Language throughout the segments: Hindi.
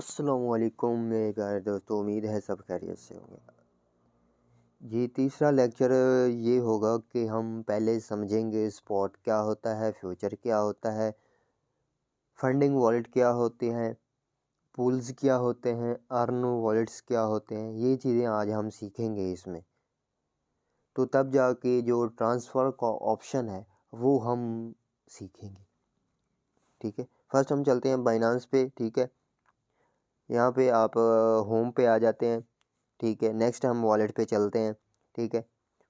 अस्सलामुअलैकुम मेरे प्यारे दोस्तों, उम्मीद है सब खैरियत से होंगे। जी, तीसरा लेक्चर ये होगा कि हम पहले समझेंगे स्पॉट क्या होता है, फ्यूचर क्या होता है, फंडिंग वॉलेट क्या होते हैं, पूल्स क्या होते हैं, अर्न वॉलेट्स क्या होते हैं। ये चीज़ें आज हम सीखेंगे इसमें। तो तब जाके जो ट्रांसफ़र का ऑप्शन है वो हम सीखेंगे। ठीक है, फर्स्ट हम चलते हैं बाइनांस पे। ठीक है, यहाँ पे आप होम पे आ जाते हैं। ठीक है, नेक्स्ट हम वॉलेट पे चलते हैं। ठीक है,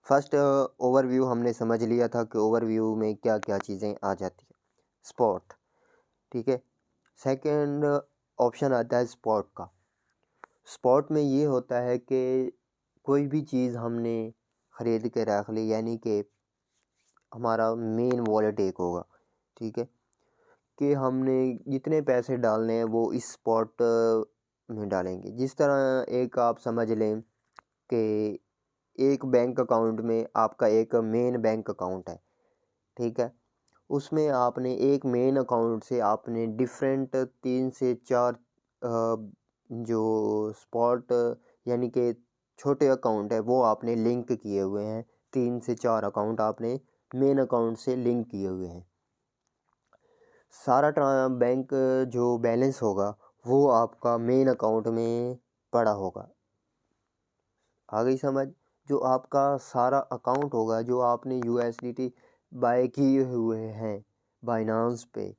फर्स्ट ओवरव्यू हमने समझ लिया था कि ओवरव्यू में क्या क्या चीज़ें आ जाती है। स्पॉट, ठीक है। सेकंड ऑप्शन आता है स्पॉट का। स्पॉट में ये होता है कि कोई भी चीज़ हमने ख़रीद के रख ली, यानी कि हमारा मेन वॉलेट एक होगा। ठीक है, कि हमने जितने पैसे डालने हैं वो इस स्पॉट में डालेंगे। जिस तरह एक आप समझ लें कि एक बैंक अकाउंट में आपका एक मेन बैंक अकाउंट है। ठीक है, उसमें आपने एक मेन अकाउंट से आपने डिफरेंट 3 से 4 जो स्पॉट यानी कि छोटे अकाउंट है वो आपने लिंक किए हुए हैं। 3 से 4 अकाउंट आपने मेन अकाउंट से लिंक किए हुए हैं। सारा बैंक जो बैलेंस होगा वो आपका मेन अकाउंट में पड़ा होगा। आ गई समझ? जो आपका सारा अकाउंट होगा, जो आपने USDT बाय किए हुए हैं बाइनांस पे,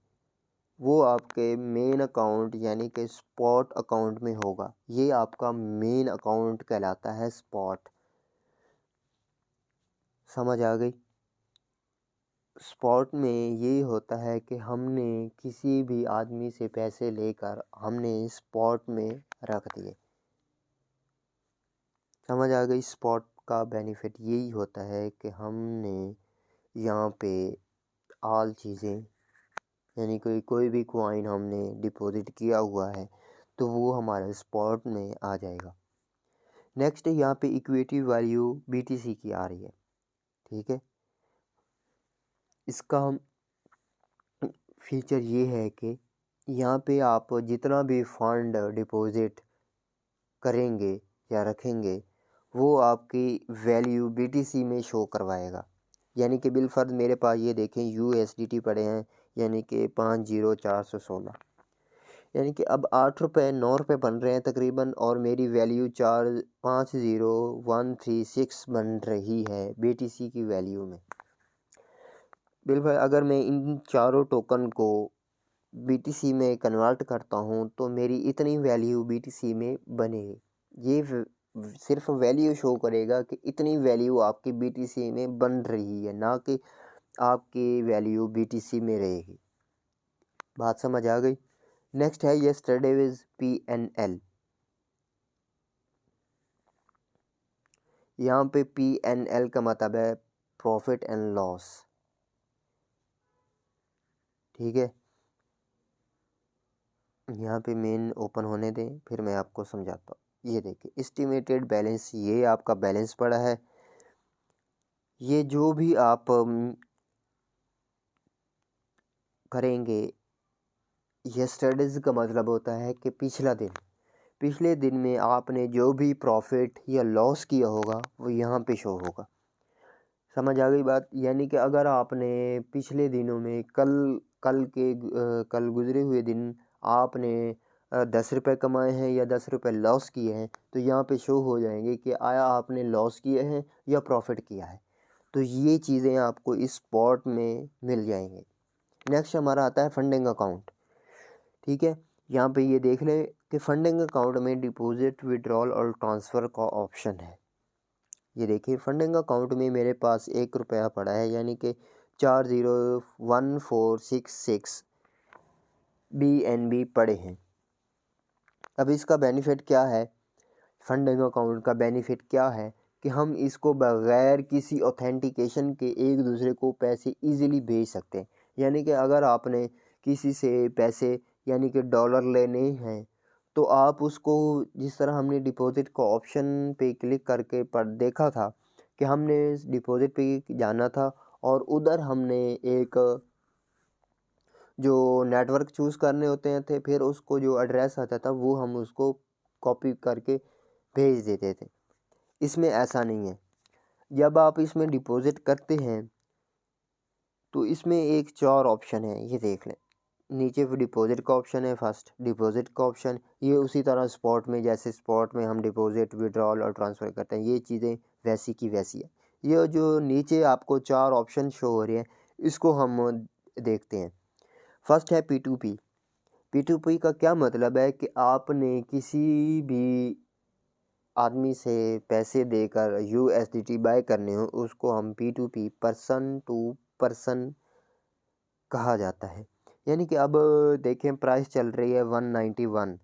वो आपके मेन अकाउंट यानी कि स्पॉट अकाउंट में होगा। ये आपका मेन अकाउंट कहलाता है स्पॉट। समझ आ गई? स्पॉट में ये होता है कि हमने किसी भी आदमी से पैसे लेकर हमने स्पॉट में रख दिए। समझ आ गई? स्पॉट का बेनिफिट यही होता है कि हमने यहाँ पे ऑल चीज़ें यानी कोई भी कॉइन हमने डिपॉजिट किया हुआ है तो वो हमारे स्पॉट में आ जाएगा। नेक्स्ट यहाँ पे इक्विटी वैल्यू BTC की आ रही है। ठीक है, इसका हम फीचर ये है कि यहाँ पे आप जितना भी फंड डिपॉजिट करेंगे या रखेंगे वो आपकी वैल्यू BTC में शो करवाएगा। यानी कि बिलफर्ज मेरे पास ये देखें USDT पड़े हैं, यानी कि 50,416, यानी कि अब 8 रुपये 9 रुपये बन रहे हैं तकरीबन, और मेरी वैल्यू 450,136 बन रही है BTC की वैल्यू में। बिलफर्ज अगर मैं इन चारों टोकन को BTC में कन्वर्ट करता हूँ तो मेरी इतनी वैल्यू BTC में बनेगी। ये सिर्फ वैल्यू शो करेगा कि इतनी वैल्यू आपकी BTC में बन रही है, ना कि आपकी वैल्यू BTC में रहेगी। बात समझ आ गई? नेक्स्ट है यस्टरडेज PNL। यहाँ पे PNL का मतलब है प्रॉफिट एंड लॉस। ठीक है, यहाँ पे मेन ओपन होने दें फिर मैं आपको समझाता हूँ। ये देखिए एस्टिमेटेड बैलेंस, ये आपका बैलेंस पड़ा है। ये जो भी आप करेंगे, यस्टरडेज का मतलब होता है कि पिछला दिन। पिछले दिन में आपने जो भी प्रॉफिट या लॉस किया होगा वो यहाँ पे शो होगा। समझ आ गई बात? यानी कि अगर आपने पिछले दिनों में कल गुजरे हुए दिन आपने 10 रुपये कमाए हैं या 10 रुपये लॉस किए हैं तो यहाँ पे शो हो जाएंगे कि आया आपने लॉस किए हैं या प्रॉफिट किया है। तो ये चीज़ें आपको इस स्पॉट में मिल जाएंगे। नेक्स्ट हमारा आता है फंडिंग अकाउंट। ठीक है, यहाँ पे ये देख लें कि फंडिंग अकाउंट में डिपॉजिट, विड्रॉल और ट्रांसफ़र का ऑप्शन है। ये देखिए फंडिंग अकाउंट में मेरे पास 1 रुपया पड़ा है, यानी कि 401466 BNB पड़े हैं। अब इसका बेनिफिट क्या है? फंडिंग अकाउंट का बेनिफिट क्या है कि हम इसको बगैर किसी ऑथेंटिकेशन के एक दूसरे को पैसे इजीली भेज सकते हैं। यानी कि अगर आपने किसी से पैसे यानी कि डॉलर लेने हैं तो आप उसको, जिस तरह हमने डिपॉजिट का ऑप्शन पे क्लिक करके पर देखा था कि हमने डिपॉजिट पे जाना था और उधर हमने एक जो नेटवर्क चूज़ करने होते हैं थे, फिर उसको जो एड्रेस आता था वो हम उसको कॉपी करके भेज देते थे। इसमें ऐसा नहीं है। जब आप इसमें डिपॉज़िट करते हैं तो इसमें एक 4 ऑप्शन है, ये देख लें। नीचे डिपॉज़िट का ऑप्शन है, फर्स्ट डिपॉज़िट का ऑप्शन। ये उसी तरह स्पॉट में, जैसे स्पॉट में हम डिपॉज़िट, विड्रॉल और ट्रांसफ़र करते हैं, ये चीज़ें वैसी की वैसी है। ये जो नीचे आपको 4 ऑप्शन शो हो रहे हैं, इसको हम देखते हैं। फर्स्ट है P2P। P2P का क्या मतलब है कि आपने किसी भी आदमी से पैसे देकर USDT बाय करने हो, उसको हम P2P, पर्सन टू पर्सन कहा जाता है। यानी कि अब देखें, प्राइस चल रही है 191।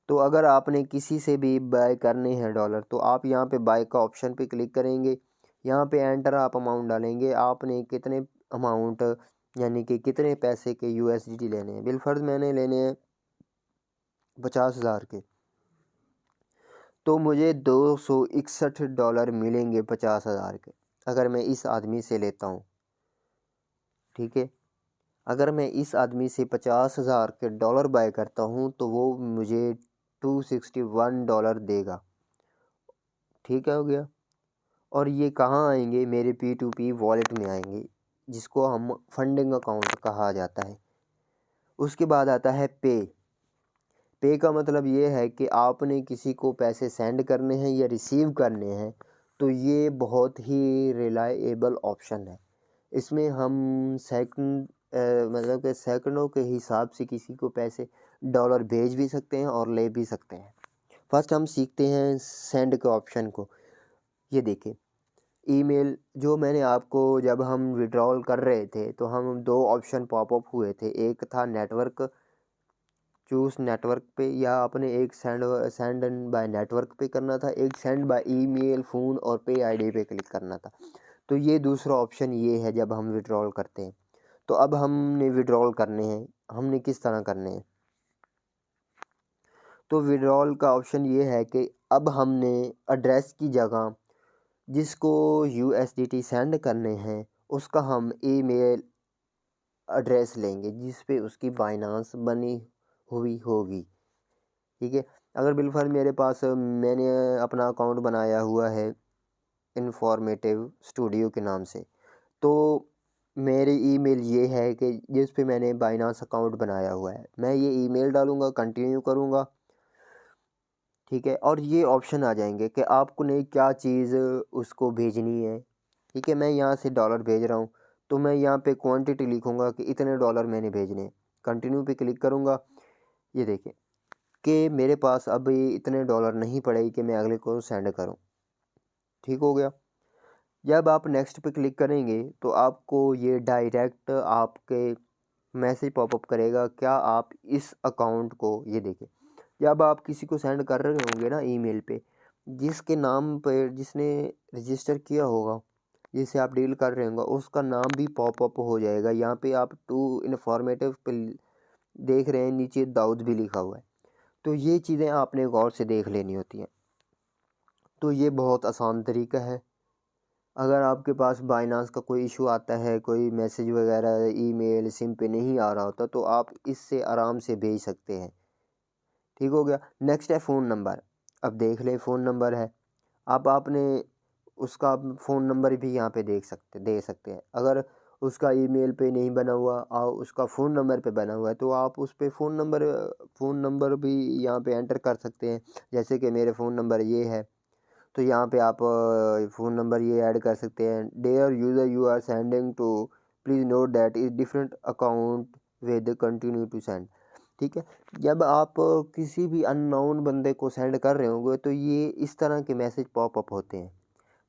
तो अगर आपने किसी से भी बाय करने हैं डॉलर, तो आप यहाँ पे बाय का ऑप्शन पे क्लिक करेंगे। यहाँ पे एंटर आप अमाउंट डालेंगे, आपने कितने अमाउंट यानी कि कितने पैसे के USDT लेने हैं। बिलफर्ज मैंने लेने हैं 50,000 के, तो मुझे $261 मिलेंगे 50,000 के, अगर मैं इस आदमी से लेता हूँ। ठीक है, अगर मैं इस आदमी से 50,000 के डॉलर बाय करता हूँ तो वो मुझे $261 देगा। ठीक है, हो गया। और ये कहाँ आएंगे? मेरे P2P वॉलेट में आएंगे, जिसको हम फंडिंग अकाउंट कहा जाता है। उसके बाद आता है पे। पे का मतलब ये है कि आपने किसी को पैसे सेंड करने हैं या रिसीव करने हैं, तो ये बहुत ही रिलायबल ऑप्शन है। इसमें हम सेकंड मतलब कि सेकंडों के हिसाब से किसी को पैसे डॉलर भेज भी सकते हैं और ले भी सकते हैं। फर्स्ट हम सीखते हैं सेंड के ऑप्शन को। ये देखिए, ईमेल जो मैंने आपको, जब हम विड्रॉल कर रहे थे तो हम 2 ऑप्शन पॉपअप हुए थे। एक था नेटवर्क, चूज़ नेटवर्क पे, या अपने एक सेंड बाय नेटवर्क पे करना था, एक सेंड बाय ईमेल, फ़ोन और पे आईडी पे क्लिक करना था। तो ये दूसरा ऑप्शन ये है जब हम विड्रॉल करते हैं। तो अब हमने विड्रॉल करने हैं, हमने किस तरह करने हैं? तो विड्रॉल का ऑप्शन ये है कि अब हमने एड्रेस की जगह जिसको USDT सेंड करने हैं, उसका हम ईमेल एड्रेस लेंगे जिस पे उसकी बाइनांस बनी हुई होगी। ठीक है, अगर बिलफर्ज मेरे पास, मैंने अपना अकाउंट बनाया हुआ है इन्फॉर्मेटिव स्टूडियो के नाम से, तो मेरी ईमेल ये है कि जिस पे मैंने बाइनांस अकाउंट बनाया हुआ है, मैं ये ईमेल डालूँगा, कंटिन्यू करूँगा। ठीक है, और ये ऑप्शन आ जाएंगे कि आपको ने क्या चीज़ उसको भेजनी है। ठीक है, मैं यहाँ से डॉलर भेज रहा हूँ, तो मैं यहाँ पे क्वांटिटी लिखूँगा कि इतने डॉलर मैंने भेजने हैं। कंटिन्यू पे क्लिक करूँगा। ये देखें कि मेरे पास अभी इतने डॉलर नहीं पड़े कि मैं अगले को सेंड करूँ। ठीक हो गया। जब आप नेक्स्ट पे क्लिक करेंगे तो आपको ये डायरेक्ट आपके मैसेज पॉपअप करेगा, क्या आप इस अकाउंट को, ये देखिए, जब आप किसी को सेंड कर रहे होंगे ना ईमेल पे, जिसके नाम पर जिसने रजिस्टर किया होगा, जिसे आप डील कर रहे होंगे, उसका नाम भी पॉपअप हो जाएगा। यहाँ पे आप टू इन्फॉर्मेटिव पे देख रहे हैं, नीचे दाऊद भी लिखा हुआ है। तो ये चीज़ें आपने गौर से देख लेनी होती हैं। तो ये बहुत आसान तरीका है। अगर आपके पास बाइनांस का कोई इशू आता है, कोई मैसेज वगैरह ईमेल सिम पे नहीं आ रहा होता, तो आप इससे आराम से भेज सकते हैं। ठीक हो गया। नेक्स्ट है फ़ोन नंबर। अब देख लें, फ़ोन नंबर है। अब आपने उसका फ़ोन नंबर भी यहाँ पे दे सकते हैं। अगर उसका ईमेल पे नहीं बना हुआ और उसका फ़ोन नंबर पे बना हुआ है, तो आप उस पे फ़ोन नंबर भी यहाँ पे एंटर कर सकते हैं। जैसे कि मेरे फ़ोन नंबर ये है, तो यहाँ पे आप फ़ोन नंबर ये ऐड कर सकते हैं। Dear user, you are sending to, please note that is different account with continue to send. ठीक है, जब आप किसी भी अननोन बंदे को सेंड कर रहे होंगे तो ये इस तरह के मैसेज पॉपअप होते हैं।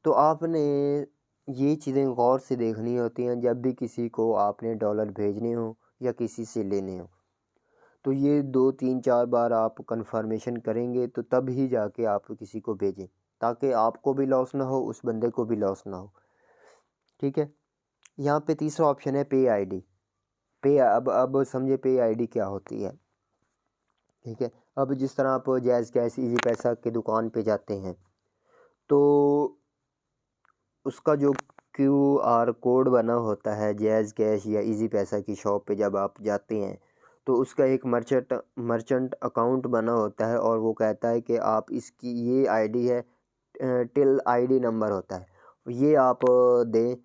तो आपने ये चीज़ें गौर से देखनी होती हैं जब भी किसी को आपने डॉलर भेजने हो या किसी से लेने हो। तो ये 2 3 4 बार आप कंफर्मेशन करेंगे तो तब ही जाके आप किसी को भेजें, ताकि आपको भी लॉस ना हो, उस बंदे को भी लॉस ना हो। ठीक है, यहाँ पे तीसरा ऑप्शन है पे आईडी। अब समझे पे आईडी क्या होती है। ठीक है, अब जिस तरह आप जैज़ कैश, इजी पैसा की दुकान पे जाते हैं, तो उसका जो QR कोड बना होता है जैज़ कैश या इजी पैसा की शॉप पे जब आप जाते हैं, तो उसका एक मर्चेंट अकाउंट बना होता है और वो कहता है कि आप इसकी ये आईडी है, टिल आईडी नंबर होता है, ये आप दें,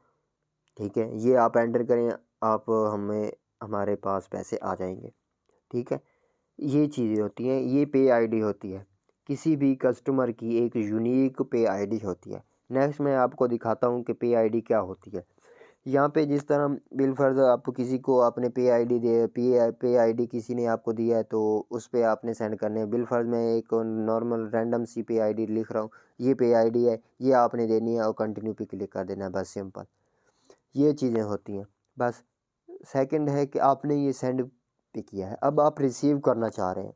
ठीक है, ये आप एंटर करें, आप हमें हमारे पास पैसे आ जाएंगे, ठीक है। ये चीज़ें होती हैं, ये पे आईडी होती है, किसी भी कस्टमर की एक यूनिक पे आईडी होती है। नेक्स्ट मैं आपको दिखाता हूँ कि पे आईडी क्या होती है। यहाँ पे जिस तरह बिलफर्ज आप किसी को आपने पे आईडी किसी ने आपको दिया है तो उस पे आपने सेंड करने हैं। बिलफर्ज मैं एक नॉर्मल रैंडम सी पे आईडी लिख रहा हूँ, ये पे आईडी है, ये आपने देनी है और कंटिन्यू पे क्लिक कर देना है, बस सिंपल ये चीज़ें होती हैं। बस सेकंड है कि आपने ये सेंड पे किया है, अब आप रिसीव करना चाह रहे हैं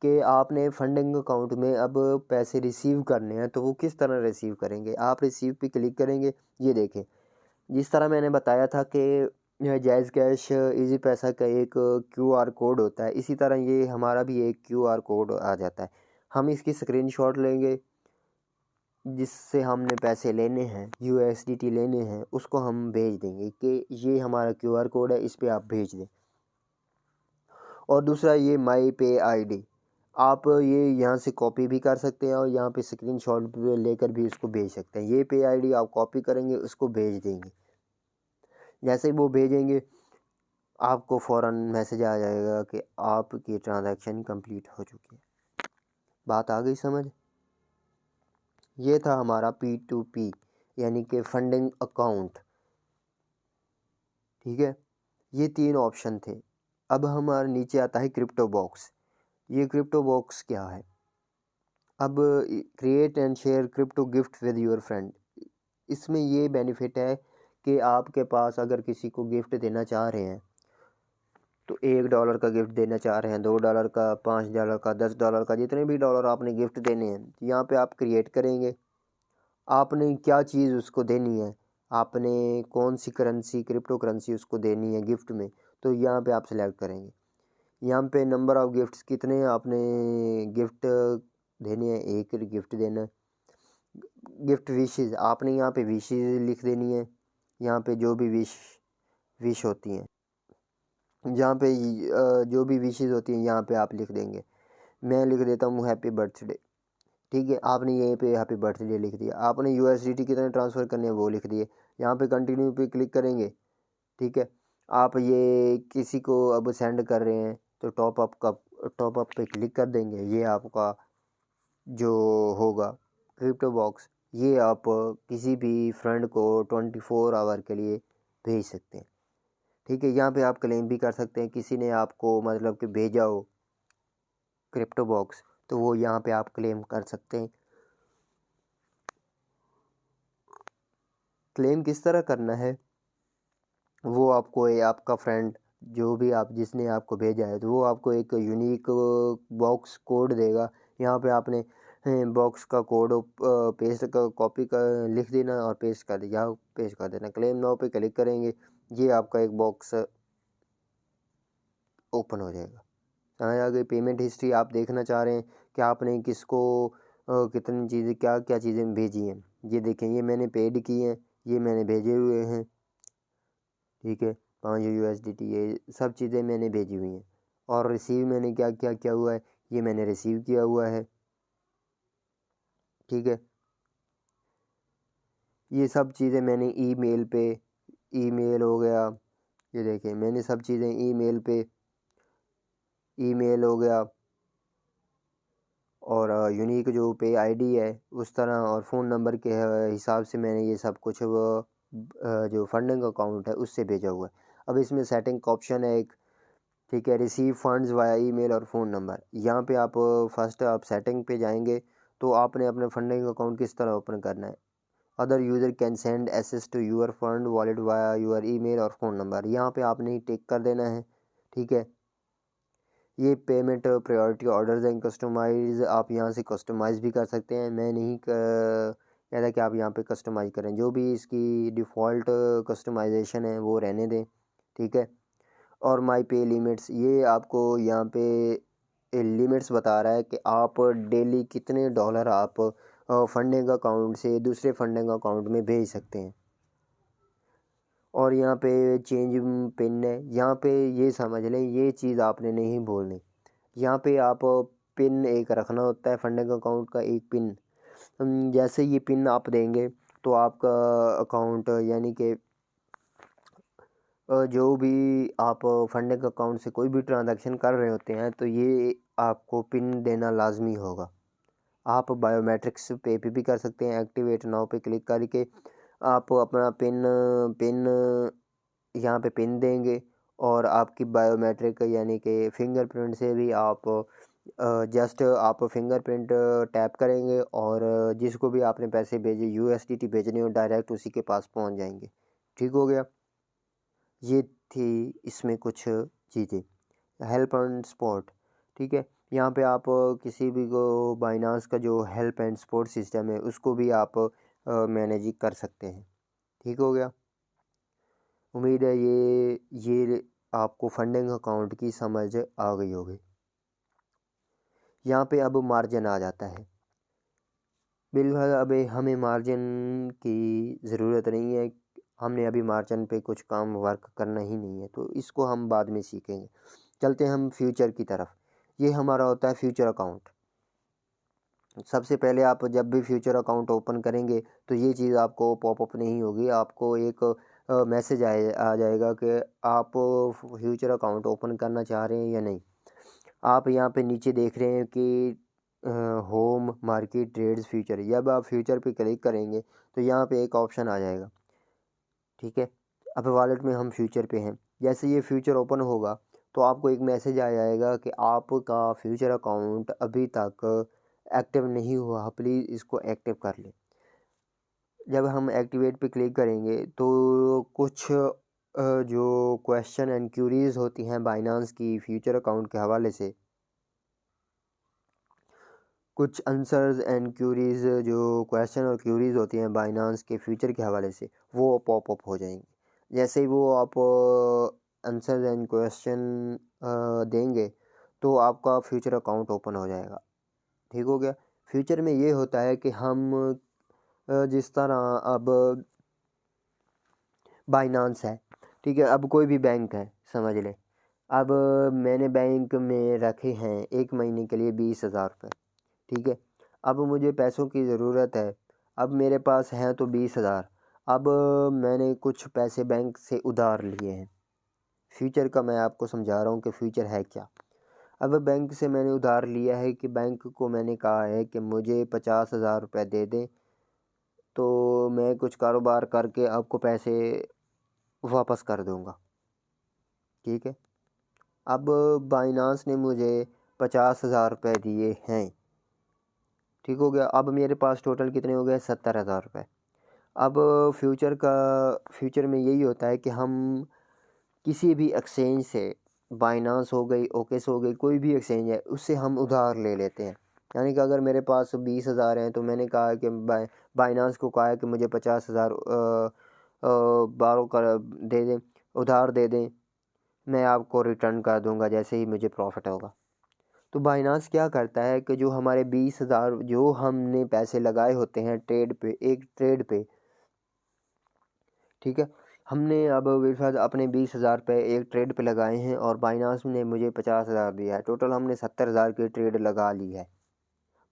कि आपने फंडिंग अकाउंट में अब पैसे रिसीव करने हैं, तो वो किस तरह रिसीव करेंगे। आप रिसीव पे क्लिक करेंगे, ये देखें जिस तरह मैंने बताया था कि जायज़ कैश इजी पैसा का एक QR कोड होता है, इसी तरह ये हमारा भी एक QR कोड आ जाता है। हम इसकी स्क्रीनशॉट लेंगे, जिससे हमने पैसे लेने हैं, USDT लेने हैं, उसको हम भेज देंगे कि ये हमारा QR कोड है, इस पे आप भेज दें। और दूसरा ये माई पे आईडी, आप ये यहाँ से कॉपी भी कर सकते हैं और यहाँ पे स्क्रीनशॉट लेकर भी इसको भेज सकते हैं। ये पे आईडी आप कॉपी करेंगे, उसको भेज देंगे, जैसे ही वो भेजेंगे आपको फ़ौरन मैसेज आ जाएगा कि आपकी ट्रांजैक्शन कंप्लीट हो चुकी है। बात आ गई समझ। ये था हमारा P2P यानी कि फंडिंग अकाउंट, ठीक है। ये 3 ऑप्शन थे। अब हमारे नीचे आता है क्रिप्टो बॉक्स। ये क्रिप्टो बॉक्स क्या है? अब create and share crypto gift with your friend, इसमें ये बेनिफिट है कि आपके पास अगर किसी को गिफ्ट देना चाह रहे हैं तो $1 का गिफ्ट देना चाह रहे हैं, $2 का, $5 का, $10 का, जितने भी डॉलर आपने गिफ्ट देने हैं यहाँ पे आप क्रिएट करेंगे। आपने क्या चीज़ उसको देनी है, आपने कौन सी करेंसी, क्रिप्टो करेंसी उसको देनी है गिफ्ट में, तो यहाँ पे आप सिलेक्ट करेंगे। यहाँ पे नंबर ऑफ़ गिफ्ट्स कितने आपने गिफ्ट देने हैं, एक गिफ्ट देना है। गिफ्ट विशेज़ आपने यहाँ पे विशेज़ लिख देनी है, यहाँ पे जो भी विश होती हैं, जहाँ पे जो भी विशेज़ होती हैं यहाँ पे आप लिख देंगे। मैं लिख देता हूँ हैप्पी बर्थडे, ठीक है। आपने यहीं पे हैप्पी बर्थडे लिख दिया। आपने USDT कितने ट्रांसफ़र करने हैं वो लिख दिए। यहाँ पे कंटिन्यू पे क्लिक करेंगे, ठीक है। आप ये किसी को अब सेंड कर रहे हैं तो टॉप अप पे क्लिक कर देंगे। ये आपका जो होगा क्रिप्टो बॉक्स, ये आप किसी भी फ्रेंड को 24 आवर के लिए भेज सकते हैं, ठीक है। यहाँ पे आप क्लेम भी कर सकते हैं, किसी ने आपको मतलब कि भेजा हो क्रिप्टो बॉक्स तो वो यहाँ पे आप क्लेम कर सकते हैं। क्लेम किस तरह करना है वो आपको आपका फ्रेंड जो भी आप जिसने आपको भेजा है तो वो आपको एक यूनिक बॉक्स कोड देगा। यहाँ पे आपने बॉक्स का कोड पेस्ट का कॉपी कर लिख देना और पेस्ट कर दिया, पेस्ट कर देना। क्लेम नाउ पे क्लिक करेंगे, ये आपका एक बॉक्स ओपन हो जाएगा। समझ आ गई। पेमेंट हिस्ट्री आप देखना चाह रहे हैं कि आपने किसको कितनी चीज़ें क्या क्या चीज़ें भेजी हैं, ये देखें, ये मैंने पेड की हैं, ये मैंने भेजे हुए हैं, ठीक है। 5 USDT ये सब चीज़ें मैंने भेजी हुई हैं। और रिसीव मैंने क्या क्या किया हुआ है, ये मैंने रिसीव किया हुआ है, ठीक है। ये सब चीज़ें मैंने ईमेल पे, ईमेल हो गया, ये देखें मैंने सब चीज़ें ईमेल हो गया और यूनिक जो पे आईडी है उस तरह और फ़ोन नंबर के हिसाब से मैंने ये सब कुछ वो जो फंडिंग अकाउंट है उससे भेजा हुआ है। अब इसमें सेटिंग का ऑप्शन है एक, ठीक है, रिसीव फंड्स वाया ईमेल और फ़ोन नंबर। यहाँ पे आप फर्स्ट आप सेटिंग पे जाएंगे तो आपने अपने फंडिंग अकाउंट किस तरह ओपन करना है। Other user can send access to your fund wallet via your email और फ़ोन नंबर, यहाँ पे आपने ही टिक कर देना है, ठीक है। ये payment priority orders and customise, आप यहाँ से कस्टमाइज़ भी कर सकते हैं। मैं नहीं कहता कि आप यहाँ पे कस्टमाइज़ करें, जो भी इसकी डिफ़ॉल्ट कस्टमाइजेशन है वो रहने दें, ठीक है। और माई पे लिमिट्स, ये आपको यहाँ पे लिमिट्स बता रहा है कि आप डेली कितने डॉलर आप फंडिंग अकाउंट से दूसरे फंडिंग अकाउंट में भेज सकते हैं, और यहाँ पे चेंज पिन है, यहाँ पे ये समझ लें ये चीज़ आपने नहीं बोलनी। यहाँ पे आप पिन एक रखना होता है, फंडिंग अकाउंट का एक पिन। जैसे ये पिन आप देंगे तो आपका अकाउंट यानी कि जो भी आप फंडिंग अकाउंट से कोई भी ट्रांजैक्शन कर रहे होते हैं तो ये आपको पिन देना लाजमी होगा। आप बायोमेट्रिक्स पे भी कर सकते हैं, एक्टिवेट नाउ पे क्लिक करके आप अपना पिन पिन यहाँ पे पिन देंगे और आपकी बायोमेट्रिक यानी कि फिंगरप्रिंट से भी आप जस्ट आप फिंगरप्रिंट टैप करेंगे और जिसको भी आपने पैसे भेजे यूएसडीटी भेजने हो डायरेक्ट उसी के पास पहुँच जाएंगे। ठीक हो गया। ये थी इसमें कुछ चीज़ें, हेल्प एंड सपोर्ट। ठीक है, यहाँ पे आप किसी भी को बाइनांस का जो हेल्प एंड सपोर्ट सिस्टम है उसको भी आप मैनेज कर सकते हैं। ठीक हो गया। उम्मीद है ये आपको फंडिंग अकाउंट की समझ आ गई होगी। यहाँ पे अब मार्जिन आ जाता है। बिल्कुल अभी हमें मार्जिन की ज़रूरत नहीं है, हमने अभी मार्जिन पे कुछ काम वर्क करना ही नहीं है, तो इसको हम बाद में सीखेंगे। चलते हैं हम फ्यूचर की तरफ। ये हमारा होता है फ्यूचर अकाउंट। सबसे पहले आप जब भी फ्यूचर अकाउंट ओपन करेंगे तो ये चीज़ आपको पॉपअप नहीं होगी, आपको एक मैसेज आ जाएगा कि आप फ्यूचर अकाउंट ओपन करना चाह रहे हैं या नहीं। आप यहाँ पे नीचे देख रहे हैं कि होम मार्केट ट्रेड्स फ्यूचर, जब आप फ्यूचर पे क्लिक करेंगे तो यहाँ पे एक ऑप्शन आ जाएगा। ठीक है, अब वॉलेट में हम फ्यूचर पे हैं। जैसे ये फ्यूचर ओपन होगा तो आपको एक मैसेज आ जाएगा कि आपका फ्यूचर अकाउंट अभी तक एक्टिव नहीं हुआ, प्लीज़ इसको एक्टिव कर लें। जब हम एक्टिवेट पे क्लिक करेंगे तो कुछ जो क्वेश्चन एंड क्यूरीज होती हैं बाइनांस की फ्यूचर अकाउंट के हवाले से, कुछ आंसर्स एंड क्यूरीज जो क्वेश्चन और क्यूरीज होती हैं बाइनांस के फ्यूचर के हवाले से वो पॉपअप हो जाएंगी। जैसे ही वो आप आंसर्स एंड क्वेश्चन देंगे तो आपका फ्यूचर अकाउंट ओपन हो जाएगा। ठीक हो गया। फ्यूचर में ये होता है कि हम जिस तरह अब बाइनांस है, ठीक है, अब कोई भी बैंक है समझ लें, अब मैंने बैंक में रखे हैं 1 महीने के लिए 20,000 रुपये। ठीक है, अब मुझे पैसों की ज़रूरत है, अब मेरे पास हैं तो 20,000। अब मैंने कुछ पैसे बैंक से उधार लिए हैं। फ्यूचर का मैं आपको समझा रहा हूँ कि फ्यूचर है क्या। अब बैंक से मैंने उधार लिया है कि बैंक को मैंने कहा है कि मुझे 50,000 रुपये दे दें तो मैं कुछ कारोबार करके आपको पैसे वापस कर दूँगा। ठीक है, अब बाइनांस ने मुझे 50,000 रुपये दिए हैं। ठीक हो गया। अब मेरे पास टोटल कितने हो गए? 70,000 रुपये। अब फ्यूचर में यही होता है कि हम किसी भी एक्सचेंज से, बाइनांस हो गई, ओकेस हो गई, कोई भी एक्सचेंज है उससे हम उधार ले लेते हैं। यानी कि अगर मेरे पास 20,000 हैं तो मैंने कहा कि बाइनांस को कहा है कि मुझे 50,000 बारो कर दे दें, उधार दे दें, मैं आपको रिटर्न कर दूंगा जैसे ही मुझे प्रॉफिट होगा। तो बाइनांस क्या करता है कि जो हमारे 20,000 जो हमने पैसे लगाए होते हैं ट्रेड पे, एक ट्रेड पे, ठीक है, हमने अब विफाद अपने 20,000 रुपये एक ट्रेड पे लगाए हैं और बाइनांस ने मुझे 50,000 दिया है। टोटल हमने 70,000 की ट्रेड लगा ली है।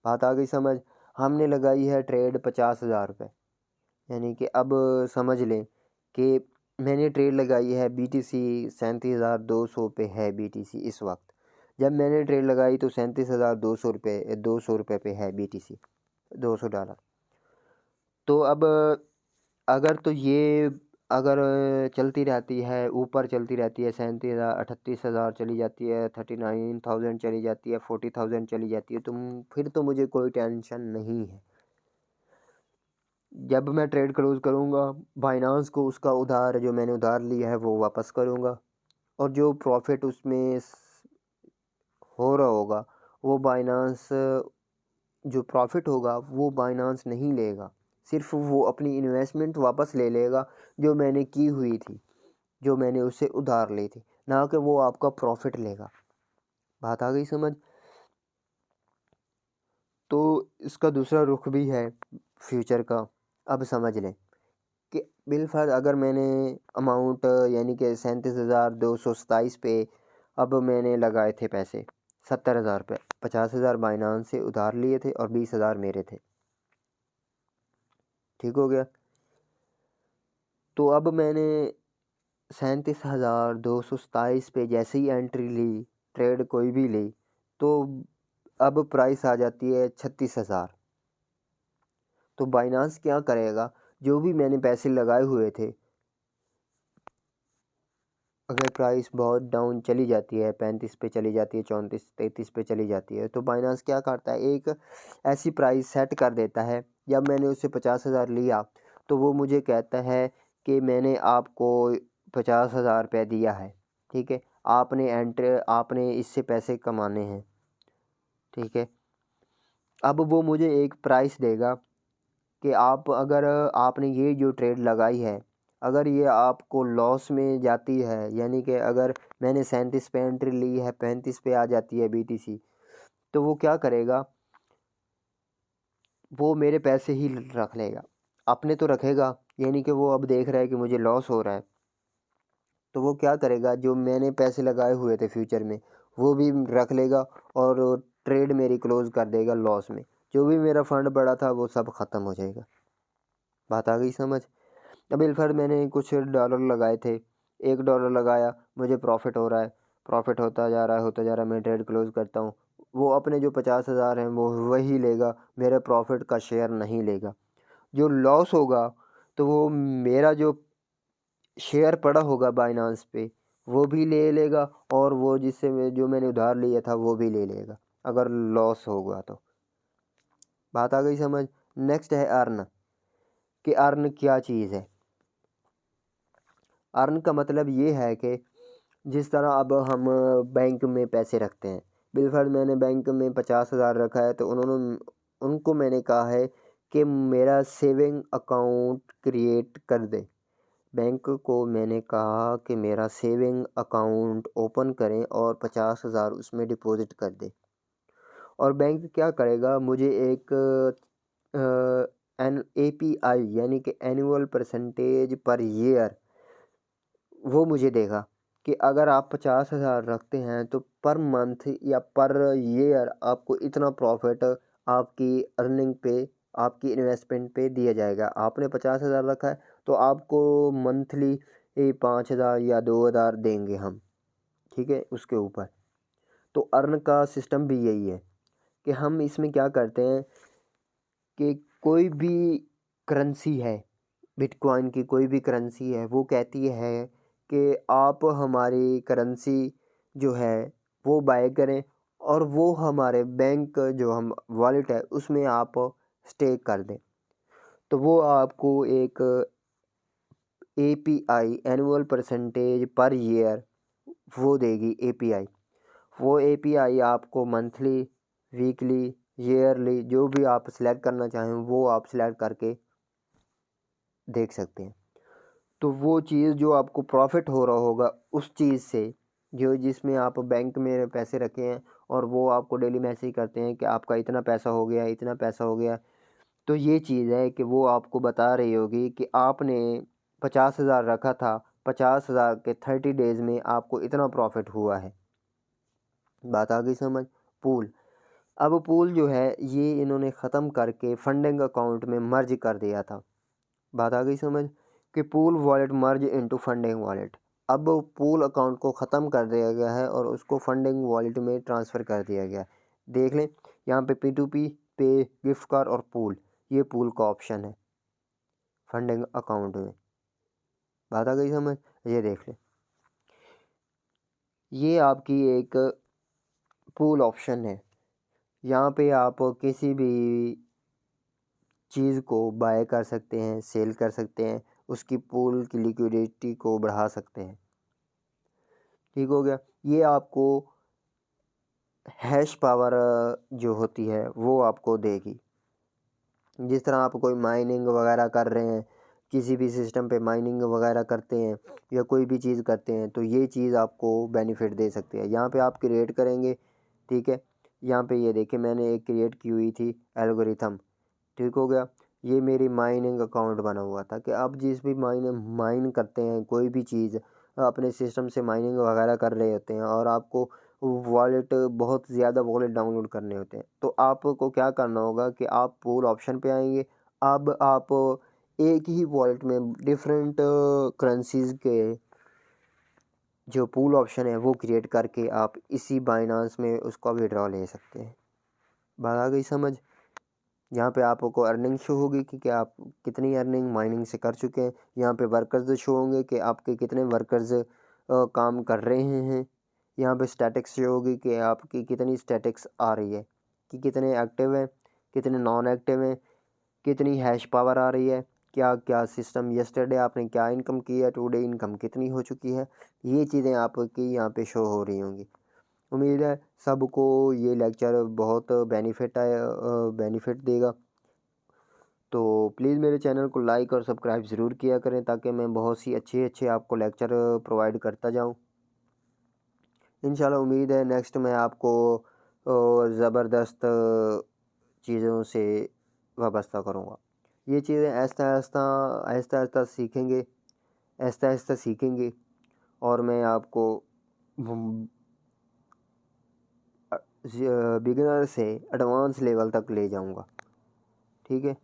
बात आ गई समझ। हमने लगाई है ट्रेड 50,000 रुपये, यानी कि अब समझ लें कि मैंने ट्रेड लगाई है BTC 37,200 पे है BTC इस वक्त। जब मैंने ट्रेड लगाई तो 37,200 रुपये पे है BTC, $200। तो अब अगर तो ये अगर चलती रहती है, ऊपर चलती रहती है, 37,000 38,000 चली जाती है, 39,000 चली जाती है, 40,000 चली जाती है, तो फिर तो मुझे कोई टेंशन नहीं है। जब मैं ट्रेड क्लोज करूँगा बाइनांस को उसका उधार जो मैंने उधार लिया है वो वापस करूँगा और जो प्रॉफिट उसमें हो रहा होगा वो बाइनांस, जो प्रॉफिट होगा वो बाइनांस नहीं लेगा, सिर्फ वो अपनी इन्वेस्टमेंट वापस ले लेगा जो मैंने की हुई थी, जो मैंने उससे उधार ली थी, ना कि वो आपका प्रॉफिट लेगा। बात आ गई समझ। तो इसका दूसरा रुख भी है फ्यूचर का, अब समझ लें। कि बिलफर्ज अगर मैंने अमाउंट यानी कि 37,227 पे अब मैंने लगाए थे पैसे 70,000 पे, 50,000 बाइनांस से उधार लिए थे और 20,000 मेरे थे। ठीक हो गया। तो अब मैंने 37,227 पे जैसे ही एंट्री ली, ट्रेड कोई भी ली, तो अब प्राइस आ जाती है 36,000। तो बाइनांस क्या करेगा, जो भी मैंने पैसे लगाए हुए थे, अगर प्राइस बहुत डाउन चली जाती है, 35 पे चली जाती है, 34 33 पे चली जाती है, तो बाइनांस क्या करता है, एक ऐसी प्राइस सेट कर देता है। जब मैंने उससे 50,000 लिया तो वो मुझे कहता है कि मैंने आपको 50,000 रुपये दिया है, ठीक है, आपने इससे पैसे कमाने हैं, ठीक है। अब वो मुझे एक प्राइस देगा कि आप अगर आपने ये जो ट्रेड लगाई है, अगर ये आपको लॉस में जाती है, यानी कि अगर मैंने 37 पे एंट्री ली है, 35 पे आ जाती है BTC, तो वो क्या करेगा, वो मेरे पैसे ही रख लेगा। अपने तो रखेगा, यानी कि वो अब देख रहा है कि मुझे लॉस हो रहा है, तो वो क्या करेगा, जो मैंने पैसे लगाए हुए थे फ्यूचर में वो भी रख लेगा और ट्रेड मेरी क्लोज कर देगा लॉस में। जो भी मेरा फंड पड़ा था वो सब ख़त्म हो जाएगा। बात आ गई समझ। अब इल्फर मैंने कुछ डॉलर लगाए थे, $1 लगाया, मुझे प्रॉफिट हो रहा है, प्रॉफिट होता जा रहा है, मैं ट्रेड क्लोज करता हूँ। वो अपने जो 50,000 हैं वो वही लेगा, मेरे प्रॉफिट का शेयर नहीं लेगा। जो लॉस होगा तो वो मेरा जो शेयर पड़ा होगा बाइनांस पे वो भी ले लेगा, और वो जो मैंने उधार लिया था वो भी ले लेगा, अगर लॉस होगा तो। बात आ गई समझ। नेक्स्ट है अर्न, कि अर्न क्या चीज़ है। अर्न का मतलब ये है कि जिस तरह अब हम बैंक में पैसे रखते हैं, बिलफर्ज मैंने बैंक में 50,000 रखा है, तो उनको मैंने कहा है कि मेरा सेविंग अकाउंट क्रिएट कर दे। बैंक को मैंने कहा कि मेरा सेविंग अकाउंट ओपन करें और 50,000 उसमें डिपॉजिट कर दे। और बैंक क्या करेगा, मुझे एक एन API यानी कि एनुअल परसेंटेज पर ईयर वो मुझे देगा, कि अगर आप 50,000 रखते हैं तो पर मंथ या पर ईयर आपको इतना प्रॉफिट आपकी अर्निंग पे, आपकी इन्वेस्टमेंट पे दिया जाएगा। आपने 50,000 रखा है तो आपको मंथली 5,000 या 2,000 देंगे हम, ठीक है, उसके ऊपर। तो अर्न का सिस्टम भी यही है कि हम इसमें क्या करते हैं कि कोई भी करेंसी है, बिटकॉइन की कोई भी करेंसी है, वो कहती है कि आप हमारी करेंसी जो है वो बाय करें, और वो हमारे बैंक जो हम वॉलेट है उसमें आप स्टेक कर दें। तो वो आपको एक API annual percentage per year वो देगी API। वो API आपको मंथली, वीकली, ईयरली जो भी आप सिलेक्ट करना चाहें वो आप सिलेक्ट करके देख सकते हैं। तो वो चीज़ जो आपको प्रॉफिट हो रहा होगा उस चीज़ से, जो जिसमें आप बैंक में पैसे रखे हैं और वो आपको डेली मैसेज करते हैं कि आपका इतना पैसा हो गया, इतना पैसा हो गया, तो ये चीज़ है कि वो आपको बता रही होगी कि आपने 50,000 रखा था, 50,000 के 30 डेज़ में आपको इतना प्रॉफिट हुआ है। बात आ गई समझ। पूल, अब पूल जो है ये इन्होंने ख़त्म करके फंडिंग अकाउंट में मर्ज कर दिया था। बात आ गई समझ, कि pool wallet merge into funding wallet. अब पूल अकाउंट को ख़त्म कर दिया गया है और उसको फंडिंग वॉलेट में ट्रांसफ़र कर दिया गया है। देख लें यहाँ पे P2P, पे, गिफ्ट कार्ड और पूल, ये पूल का ऑप्शन है फंडिंग अकाउंट में। बात आ गई समझ। ये देख लें, ये आपकी एक पूल ऑप्शन है। यहाँ पे आप किसी भी चीज़ को बाय कर सकते हैं, सेल कर सकते हैं, उसकी पूल की लिक्विडिटी को बढ़ा सकते हैं। ठीक हो गया। ये आपको हैश पावर जो होती है वो आपको देगी। जिस तरह आप कोई माइनिंग वगैरह कर रहे हैं, किसी भी सिस्टम पे माइनिंग वगैरह करते हैं या कोई भी चीज़ करते हैं, तो ये चीज़ आपको बेनिफिट दे सकती है। यहाँ पे आप क्रिएट करेंगे, ठीक है, यहाँ पे ये देखिए मैंने एक क्रिएट की हुई थी एल्गोरिथम, ठीक हो गया। ये मेरी माइनिंग अकाउंट बना हुआ था कि आप जिस भी माइन करते हैं कोई भी चीज़ अपने सिस्टम से माइनिंग वगैरह कर रहे होते हैं और आपको वॉलेट बहुत ज़्यादा वॉलेट डाउनलोड करने होते हैं, तो आपको क्या करना होगा कि आप पूल ऑप्शन पे आएंगे। अब आप एक ही वॉलेट में डिफरेंट करेंसीज के जो पूल ऑप्शन है वो क्रिएट करके आप इसी बाइनांस में उसका विड्रॉ ले सकते हैं। बात आ गई समझ। यहाँ पे आपको अर्निंग शो होगी कि आप कितनी अर्निंग माइनिंग से कर चुके हैं। यहाँ पे वर्कर्स शो होंगे कि आपके कितने वर्कर्स काम कर रहे हैं। यहाँ पे स्टैटिक्स शो होगी कि आपकी कितनी स्टैटिक्स आ रही है, कि कितने एक्टिव हैं, कितने नॉन एक्टिव हैं, कितनी हैश पावर आ रही है, क्या क्या सिस्टम यस्टरडे आपने क्या इनकम की है, टुडे इनकम कितनी हो चुकी है। ये चीज़ें आपकी यहाँ पे शो हो रही होंगी। उम्मीद है सबको ये लेक्चर बहुत बेनिफिट देगा। तो प्लीज़ मेरे चैनल को लाइक और सब्सक्राइब ज़रूर किया करें ताकि मैं बहुत सी अच्छे अच्छे आपको लेक्चर प्रोवाइड करता जाऊं। इंशाल्लाह उम्मीद है नेक्स्ट मैं आपको ज़बरदस्त चीज़ों से वाबस्ता करूँगा। ये चीज़ें आहिस्ता आहिस्ता सीखेंगे और मैं आपको बिगिनर से एडवांस लेवल तक ले जाऊँगा। ठीक है।